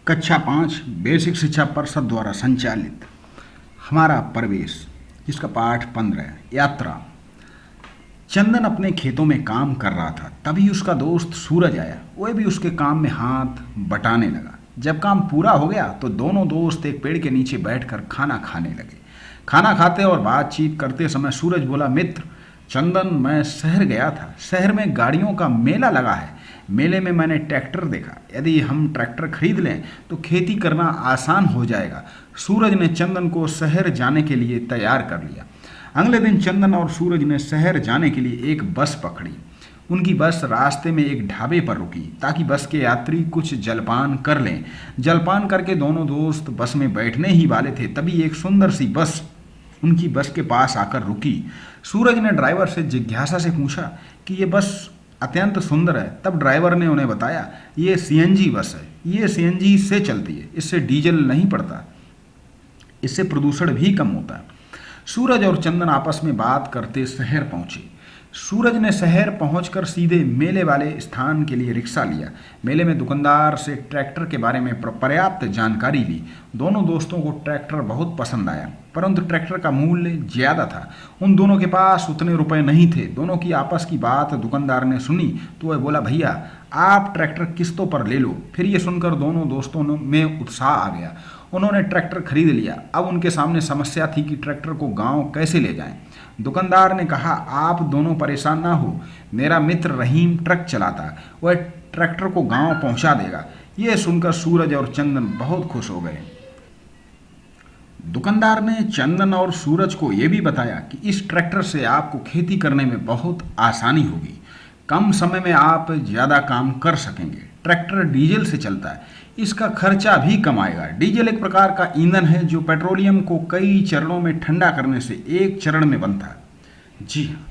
कक्षा 5 बेसिक शिक्षा परिषद द्वारा संचालित हमारा प्रवेश, जिसका पाठ 15 है। यात्रा। चंदन अपने खेतों में काम कर रहा था, तभी उसका दोस्त सूरज आया। वह भी उसके काम में हाथ बटाने लगा। जब काम पूरा हो गया तो दोनों दोस्त एक पेड़ के नीचे बैठकर खाना खाने लगे। खाना खाते और बातचीत करते समय सूरज बोला, मित्र चंदन, मैं शहर गया था। शहर में गाड़ियों का मेला लगा है। मेले में मैंने ट्रैक्टर देखा। यदि हम ट्रैक्टर खरीद लें तो खेती करना आसान हो जाएगा। सूरज ने चंदन को शहर जाने के लिए तैयार कर लिया। अगले दिन चंदन और सूरज ने शहर जाने के लिए एक बस पकड़ी। उनकी बस रास्ते में एक ढाबे पर रुकी ताकि बस के यात्री कुछ जलपान कर लें। जलपान करके दोनों दोस्त बस में बैठने ही वाले थे, तभी एक सुंदर सी बस उनकी बस के पास आकर रुकी। सूरज ने ड्राइवर से जिज्ञासा से पूछा कि ये बस अत्यंत सुंदर है। तब ड्राइवर ने उन्हें बताया, ये सीएनजी बस है। ये सीएनजी से चलती है, इससे डीजल नहीं पड़ता, इससे प्रदूषण भी कम होता है। सूरज और चंदन आपस में बात करते शहर पहुंचे। सूरज ने शहर पहुंचकर सीधे मेले वाले स्थान के लिए रिक्शा लिया। मेले में दुकानदार से ट्रैक्टर के बारे में पर्याप्त जानकारी ली। दोनों दोस्तों को ट्रैक्टर बहुत पसंद आया, परंतु ट्रैक्टर का मूल्य ज्यादा था। उन दोनों के पास उतने रुपए नहीं थे। दोनों की आपस की बात दुकानदार ने सुनी तो वह बोला, भैया आप ट्रैक्टर किस्तों पर ले लो। फिर ये सुनकर दोनों दोस्तों में उत्साह आ गया। उन्होंने ट्रैक्टर खरीद लिया। अब उनके सामने समस्या थी कि ट्रैक्टर को गांव कैसे ले जाएं। दुकानदार ने कहा, आप दोनों परेशान ना हो, मेरा मित्र रहीम ट्रक चलाता है, वह ट्रैक्टर को गांव पहुंचा देगा। यह सुनकर सूरज और चंदन बहुत खुश हो गए। दुकानदार ने चंदन और सूरज को यह भी बताया कि इस ट्रैक्टर से आपको खेती करने में बहुत आसानी होगी। कम समय में आप ज़्यादा काम कर सकेंगे। ट्रैक्टर डीजल से चलता है, इसका खर्चा भी कम आएगा। डीजल एक प्रकार का ईंधन है जो पेट्रोलियम को कई चरणों में ठंडा करने से एक चरण में बनता है। जी हाँ,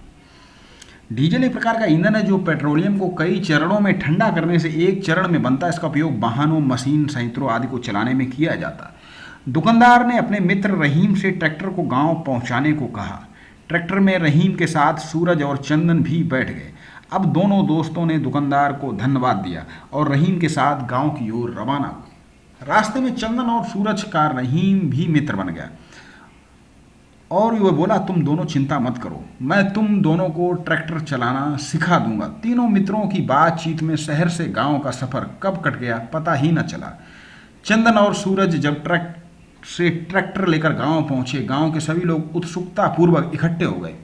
डीजल एक प्रकार का ईंधन है जो पेट्रोलियम को कई चरणों में ठंडा करने से एक चरण में बनता है। इसका उपयोग वाहनों, मशीन, संयंत्रों आदि को चलाने में किया जाता है। दुकानदार ने अपने मित्र रहीम से ट्रैक्टर को गांव पहुंचाने को कहा। ट्रैक्टर में रहीम के साथ सूरज और चंदन भी बैठ गए। अब दोनों दोस्तों ने दुकानदार को धन्यवाद दिया और रहीम के साथ गांव की ओर रवाना हुए। रास्ते में चंदन और सूरज का रहीम भी मित्र बन गया और वह बोला, तुम दोनों चिंता मत करो, मैं तुम दोनों को ट्रैक्टर चलाना सिखा दूंगा। तीनों मित्रों की बातचीत में शहर से गांव का सफर कब कट गया पता ही न चला। चंदन और सूरज जब ट्रैक्टर लेकर गांव पहुंचे, गांव के सभी लोग उत्सुकता पूर्वक इकट्ठे हो गए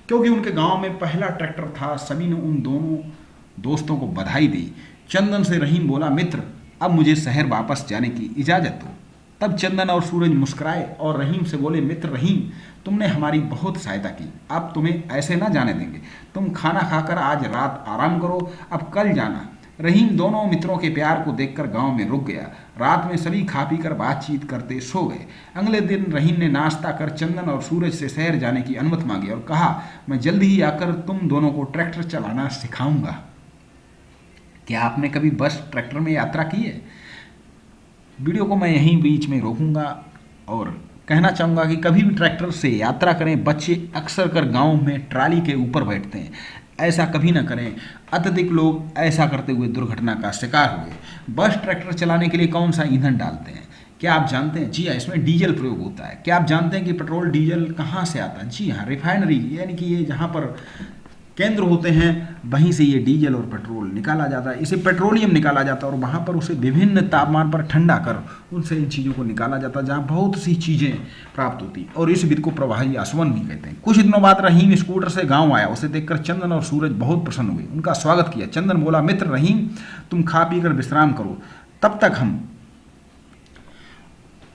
क्योंकि उनके गांव में पहला ट्रैक्टर था। सभी ने उन दोनों दोस्तों को बधाई दी। चंदन से रहीम बोला, मित्र अब मुझे शहर वापस जाने की इजाज़त दो। तब चंदन और सूरज मुस्कुराए और रहीम से बोले, मित्र रहीम, तुमने हमारी बहुत सहायता की, अब तुम्हें ऐसे ना जाने देंगे। तुम खाना खाकर आज रात आराम करो, अब कल जाना। रहीम दोनों मित्रों के प्यार को देखकर गांव में रुक गया। रात में सभी खा पी कर बातचीत करते सो गए। अगले दिन रहीम ने नाश्ता कर चंदन और सूरज से शहर जाने की अनुमति मांगी और कहा, मैं जल्दी ही आकर तुम दोनों को ट्रैक्टर चलाना सिखाऊंगा। क्या आपने कभी बस ट्रैक्टर में यात्रा की है? वीडियो को मैं यहीं बीच में रोकूंगा और कहना चाहूँगा कि कभी भी ट्रैक्टर से यात्रा करें। बच्चे अक्सर कर गाँव में ट्राली के ऊपर बैठते हैं, ऐसा कभी ना करें। अत्यधिक लोग ऐसा करते हुए दुर्घटना का शिकार हुए। बस ट्रैक्टर चलाने के लिए कौन सा ईंधन डालते हैं क्या आप जानते हैं? जी हाँ, इसमें डीजल प्रयोग होता है। क्या आप जानते हैं कि पेट्रोल डीजल कहाँ से आता है? जी हाँ, रिफाइनरी, यानी कि ये जहाँ पर केंद्र होते हैं वहीं से ये डीजल और पेट्रोल निकाला जाता है। इसे पेट्रोलियम निकाला जाता है और वहाँ पर उसे विभिन्न तापमान पर ठंडा कर उनसे इन चीज़ों को निकाला जाता है जहाँ बहुत सी चीज़ें प्राप्त होती हैं और इस विधि को प्रवाही आसवन भी कहते हैं। कुछ दिनों बाद रहीम स्कूटर से गाँव आया। उसे देखकर चंदन और सूरज बहुत प्रसन्न हुए, उनका स्वागत किया। चंदन बोला, मित्र रहीम, तुम खा पी कर विश्राम करो, तब तक हम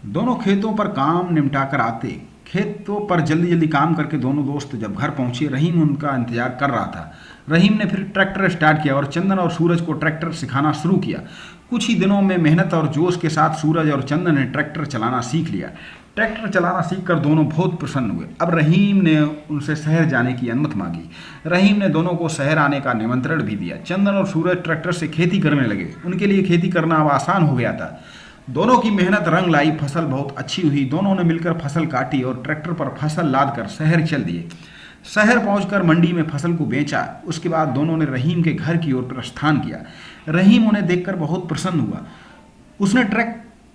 दोनों खेतों पर काम निपटा कर आते। खेतों पर जल्दी जल्दी काम करके दोनों दोस्त जब घर पहुंचे, रहीम उनका इंतजार कर रहा था। रहीम ने फिर ट्रैक्टर स्टार्ट किया और चंदन और सूरज को ट्रैक्टर सिखाना शुरू किया। कुछ ही दिनों में मेहनत और जोश के साथ सूरज और चंदन ने ट्रैक्टर चलाना सीख लिया। ट्रैक्टर चलाना सीखकर दोनों बहुत प्रसन्न हुए। अब रहीम ने उनसे शहर जाने की अनुमति मांगी। रहीम ने दोनों को शहर आने का निमंत्रण भी दिया। चंदन और सूरज ट्रैक्टर से खेती करने लगे। उनके लिए खेती करना अब आसान हो गया था। दोनों की मेहनत रंग लाई, फसल बहुत अच्छी हुई। दोनों ने मिलकर फसल काटी और ट्रैक्टर पर फसल लाद कर शहर चल दिए। शहर पहुंचकर मंडी में फसल को बेचा। उसके बाद दोनों ने रहीम के घर की ओर प्रस्थान किया। रहीम उन्हें देखकर बहुत प्रसन्न हुआ। उसने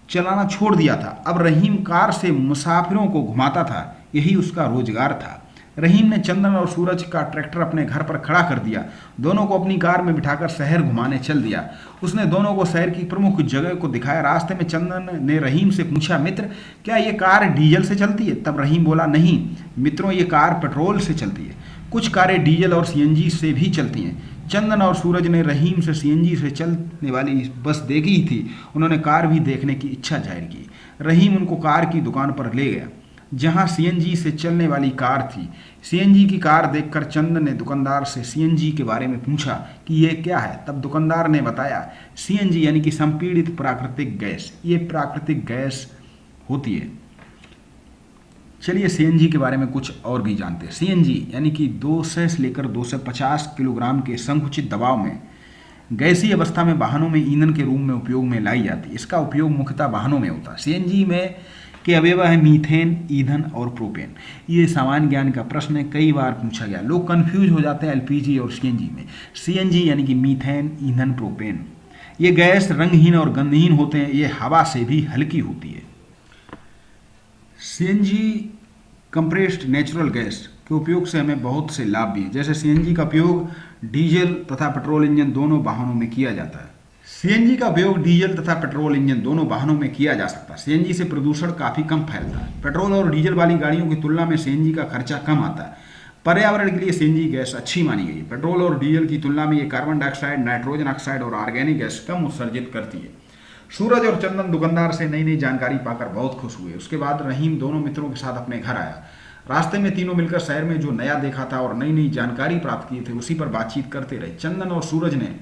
चलाना छोड़ दिया था। अब रहीम कार से मुसाफिरों को घुमाता था, यही उसका रोजगार था। रहीम ने चंदन और सूरज का ट्रैक्टर अपने घर पर खड़ा कर दिया। दोनों को अपनी कार में बिठाकर शहर घुमाने चल दिया। उसने दोनों को शहर की प्रमुख जगह को दिखाया। रास्ते में चंदन ने रहीम से पूछा, मित्र, क्या ये कार डीजल से चलती है? तब रहीम बोला, नहीं मित्रों, ये कार पेट्रोल से चलती है। कुछ कारें डीजल और सीएनजी से भी चलती हैं। चंदन और सूरज ने रहीम से सीएनजी से चलने वाली बस देखी ही थी। उन्होंने कार भी देखने की इच्छा जाहिर की। रहीम उनको कार की दुकान पर ले गया जहां सीएनजी से चलने वाली कार थी। सीएनजी की कार देखकर चंदन ने दुकानदार से सीएनजी के बारे में पूछा कि ये क्या है। तब दुकानदार ने बताया, सीएनजी यानी कि संपीड़ित प्राकृतिक गैस, ये प्राकृतिक गैस होती है। चलिए सीएनजी के बारे में कुछ और भी जानते हैं। सीएनजी यानी कि 200 से लेकर 250 किलोग्राम के संकुचित दबाव में गैसीय अवस्था में वाहनों में ईंधन के रूप में उपयोग में लाई जाती है। इसका उपयोग मुख्यतः वाहनों में होता है। सीएनजी में के अवयव है मीथेन, ईंधन और प्रोपेन। ये सामान्य ज्ञान का प्रश्न है, कई बार पूछा गया। लोग कंफ्यूज हो जाते हैं एलपीजी और सीएनजी में। सीएनजी यानी कि मीथेन, ईंधन, प्रोपेन, ये गैस रंगहीन और गंधहीन होते हैं। ये हवा से भी हल्की होती है। सीएनजी कंप्रेस्ड नेचुरल गैस के उपयोग से हमें बहुत से लाभ भी हैं। जैसे सीएनजी का उपयोग डीजल तथा पेट्रोल इंजन दोनों वाहनों में किया जाता है। सीएनजी का उपयोग डीजल तथा पेट्रोल इंजन दोनों वाहनों में किया जा सकता है। सीएनजी से प्रदूषण काफी कम फैलता है। पेट्रोल और डीजल वाली गाड़ियों की तुलना में सीएनजी का खर्चा कम आता है। पर्यावरण के लिए सीएनजी गैस अच्छी मानी गई है। पेट्रोल और डीजल की तुलना में ये कार्बन डाइऑक्साइड, नाइट्रोजन ऑक्साइड और ऑर्गेनिक गैस कम उत्सर्जित करती है। सूरज और चंदन दुकानदार से नई नई जानकारी पाकर बहुत खुश हुए। उसके बाद रहीम दोनों मित्रों के साथ अपने घर आया। रास्ते में तीनों मिलकर शहर में जो नया देखा था और नई नई जानकारी प्राप्त की थी उसी पर बातचीत करते रहे। चंदन और सूरज ने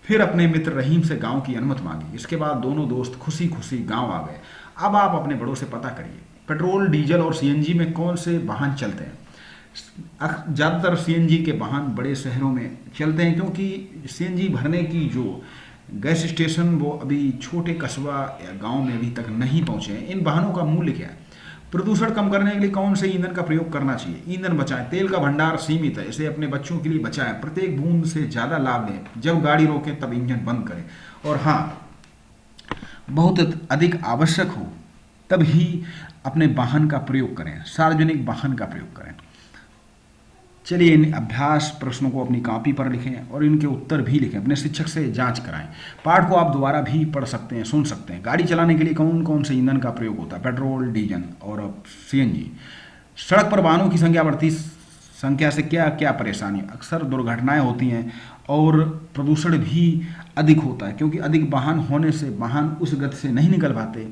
फिर अपने मित्र रहीम से गांव की अनुमति मांगी। इसके बाद दोनों दोस्त खुशी खुशी गांव आ गए। अब आप अपने बड़ों से पता करिए, पेट्रोल, डीजल और सीएनजी में कौन से वाहन चलते हैं। ज़्यादातर सीएनजी के वाहन बड़े शहरों में चलते हैं, क्योंकि सीएनजी भरने की जो गैस स्टेशन वो अभी छोटे कस्बा या गांव में अभी तक नहीं पहुंचे हैं। इन वाहनों का मूल्य क्या है? प्रदूषण कम करने के लिए कौन से ईंधन का प्रयोग करना चाहिए? ईंधन बचाएं। तेल का भंडार सीमित है, इसे अपने बच्चों के लिए बचाएं। प्रत्येक बूंद से ज़्यादा लाभ लें। जब गाड़ी रोकें तब इंजन बंद करें। और हाँ, बहुत अधिक आवश्यक हो तब ही अपने वाहन का प्रयोग करें, सार्वजनिक वाहन का प्रयोग करें। चलिए इन अभ्यास प्रश्नों को अपनी कॉपी पर लिखें और इनके उत्तर भी लिखें। अपने शिक्षक से जांच कराएं। पाठ को आप दोबारा भी पढ़ सकते हैं, सुन सकते हैं। गाड़ी चलाने के लिए कौन कौन से ईंधन का प्रयोग होता है? पेट्रोल, डीजल और सीएनजी। सड़क पर वाहनों की संख्या बढ़ती संख्या से क्या क्या परेशानी? अक्सर दुर्घटनाएं होती हैं और प्रदूषण भी अधिक होता है, क्योंकि अधिक वाहन होने से वाहन उस गति से नहीं निकल पाते।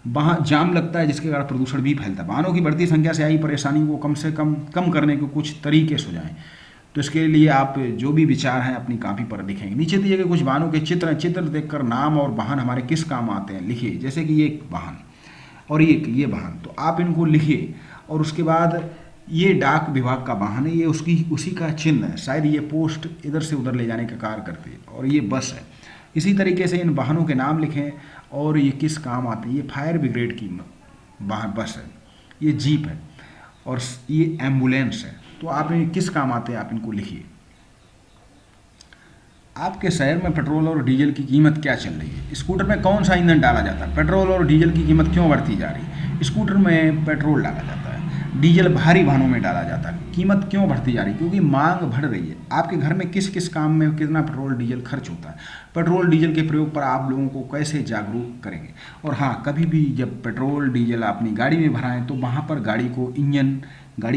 वहाँ जाम लगता है, जिसके कारण प्रदूषण भी फैलता है। वाहनों की बढ़ती संख्या से आई परेशानी को कम से कम करने के कुछ तरीके सुझाएं। तो इसके लिए आप जो भी विचार हैं अपनी कॉपी पर लिखेंगे। नीचे दिए गए कुछ वाहनों के चित्र हैं। चित्र देखकर नाम और वाहन हमारे किस काम आते हैं लिखिए। जैसे कि ये वाहन और ये वाहन, तो आप इनको लिखिए। और उसके बाद ये डाक विभाग का वाहन है, ये उसी का चिन्ह है। शायद ये पोस्ट इधर से उधर ले जाने का कार्य करती है। और ये बस है। इसी तरीके से इन वाहनों के नाम लिखें और ये किस काम आते हैं। ये फायर ब्रिगेड की वाहन बस है, ये जीप है और ये एम्बुलेंस है। तो आप ये किस काम आते हैं आप इनको लिखिए। आपके शहर में पेट्रोल और डीजल की कीमत क्या चल रही है? स्कूटर में कौन सा ईंधन डाला जाता है? पेट्रोल और डीजल की कीमत क्यों बढ़ती जा रही है? स्कूटर में पेट्रोल डाला जाता है, डीजल भारी वाहनों में डाला जाता है। कीमत क्यों बढ़ती जा रही है? क्योंकि मांग बढ़ रही है। आपके घर में किस किस काम में कितना पेट्रोल डीजल खर्च होता है? पेट्रोल डीजल के प्रयोग पर आप लोगों को कैसे जागरूक करेंगे? और हाँ, कभी भी जब पेट्रोल डीजल अपनी गाड़ी में भराएं तो वहाँ पर गाड़ी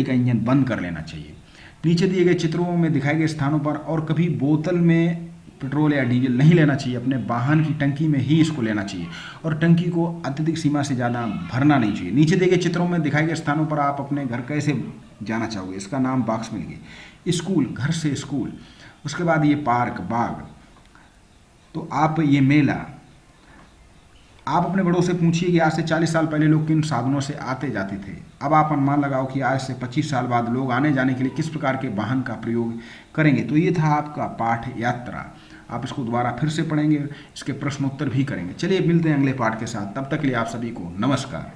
का इंजन बंद कर लेना चाहिए। नीचे दिए गए चित्रों में दिखाए गए स्थानों पर और कभी बोतल में पेट्रोल या डीजल नहीं लेना चाहिए। अपने वाहन की टंकी में ही इसको लेना चाहिए और टंकी को अत्यधिक सीमा से ज़्यादा भरना नहीं चाहिए। नीचे दिए गए चित्रों में दिखाए गए स्थानों पर आप अपने घर कैसे जाना चाहोगे? इसका नाम बॉक्स में लिखिए। स्कूल, घर से स्कूल। उसके बाद ये पार्क, बाग। तो आप ये मेला। आप अपने बड़ों से पूछिए कि आज से 40 साल पहले लोग किन साधनों से आते जाते थे। अब आप अनुमान लगाओ कि आज से 25 साल बाद लोग आने जाने के लिए किस प्रकार के वाहन का प्रयोग करेंगे। तो ये था आपका पाठ यात्रा। आप इसको दोबारा फिर से पढ़ेंगे, इसके प्रश्न उत्तर भी करेंगे। चलिए मिलते हैं अगले पाठ के साथ। तब तक के लिए आप सभी को नमस्कार।